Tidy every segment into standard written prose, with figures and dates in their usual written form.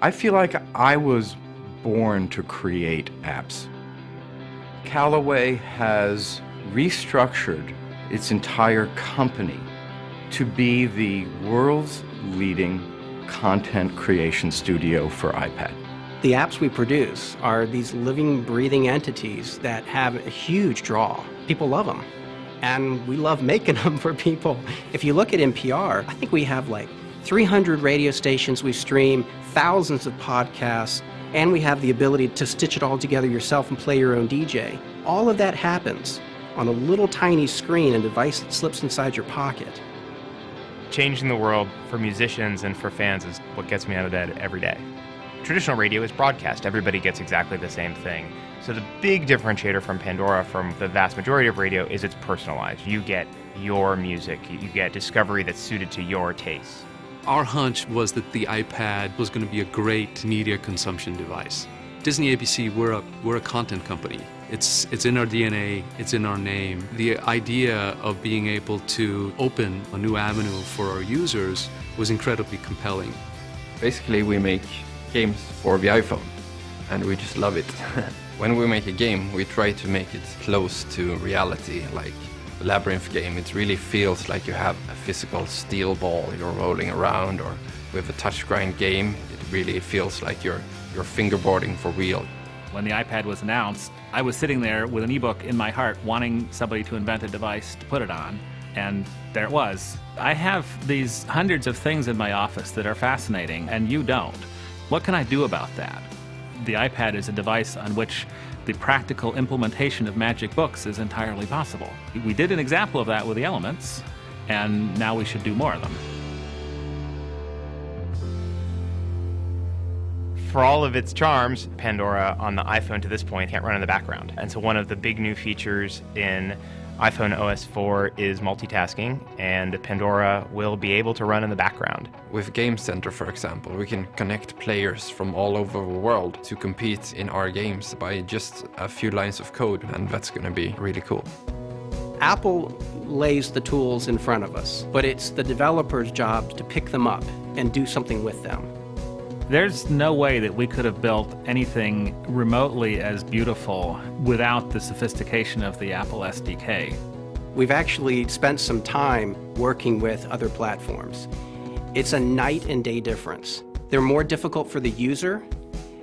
I feel like I was born to create apps. Callaway has restructured its entire company to be the world's leading content creation studio for iPad. The apps we produce are these living, breathing entities that have a huge draw. People love them, and we love making them for people. If you look at NPR, I think we have like 300 radio stations we stream, thousands of podcasts, and we have the ability to stitch it all together yourself and play your own DJ. All of that happens on a little tiny screen, a device that slips inside your pocket. Changing the world for musicians and for fans is what gets me out of bed every day. Traditional radio is broadcast. Everybody gets exactly the same thing. So the big differentiator from Pandora from the vast majority of radio is it's personalized. You get your music. You get discovery that's suited to your tastes. Our hunch was that the iPad was going to be a great media consumption device. Disney ABC, we're a content company. It's in our DNA, it's in our name. The idea of being able to open a new avenue for our users was incredibly compelling. Basically, we make games for the iPhone, and we just love it. When we make a game, we try to make it close to reality. Like the Labyrinth game, it really feels like you have a physical steel ball you're rolling around, or with a touchscreen game, it really feels like you're fingerboarding for real. When the iPad was announced, I was sitting there with an ebook in my heart, wanting somebody to invent a device to put it on, and there it was. I have these hundreds of things in my office that are fascinating, and you don't. What can I do about that? The iPad is a device on which the practical implementation of magic books is entirely possible. We did an example of that with the Elements, and now we should do more of them. For all of its charms, Pandora on the iPhone to this point can't run in the background. And so one of the big new features in iPhone OS 4 is multitasking, and Pandora will be able to run in the background. With Game Center, for example, we can connect players from all over the world to compete in our games by just a few lines of code, and that's going to be really cool. Apple lays the tools in front of us, but it's the developer's job to pick them up and do something with them. There's no way that we could have built anything remotely as beautiful without the sophistication of the Apple SDK. We've actually spent some time working with other platforms. It's a night and day difference. They're more difficult for the user.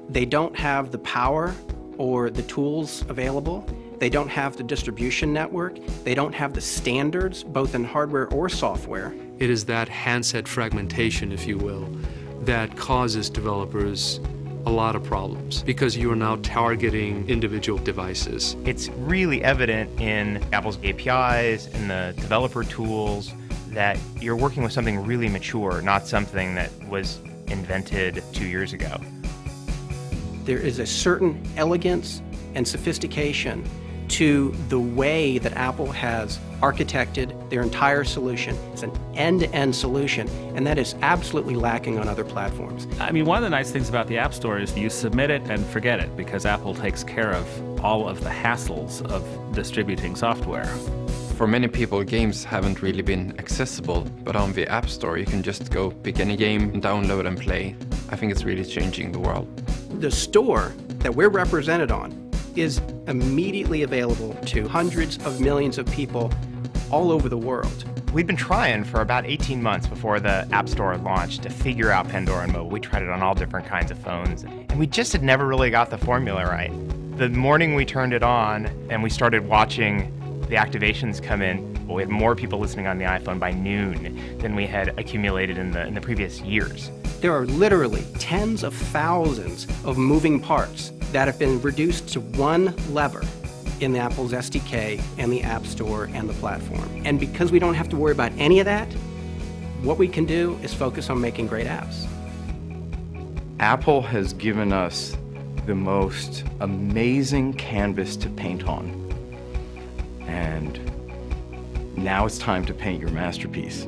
They don't have the power or the tools available. They don't have the distribution network. They don't have the standards, both in hardware or software. It is that handset fragmentation, if you will, that causes developers a lot of problems because you are now targeting individual devices. It's really evident in Apple's APIs and the developer tools that you're working with something really mature, not something that was invented 2 years ago. There is a certain elegance and sophistication to the way that Apple has architected their entire solution. It's an end-to-end solution, and that is absolutely lacking on other platforms. I mean, one of the nice things about the App Store is you submit it and forget it, because Apple takes care of all of the hassles of distributing software. For many people, games haven't really been accessible, but on the App Store you can just go pick any game, download and play. I think it's really changing the world. The store that we're represented on is immediately available to hundreds of millions of people all over the world. We'd been trying for about 18 months before the App Store launched to figure out Pandora and mobile. We tried it on all different kinds of phones, and we just had never really got the formula right. The morning we turned it on and we started watching the activations come in, we had more people listening on the iPhone by noon than we had accumulated in the previous years. There are literally tens of thousands of moving parts that have been reduced to one lever in the Apple's SDK and the App Store and the platform. And because we don't have to worry about any of that, what we can do is focus on making great apps. Apple has given us the most amazing canvas to paint on. And now it's time to paint your masterpiece.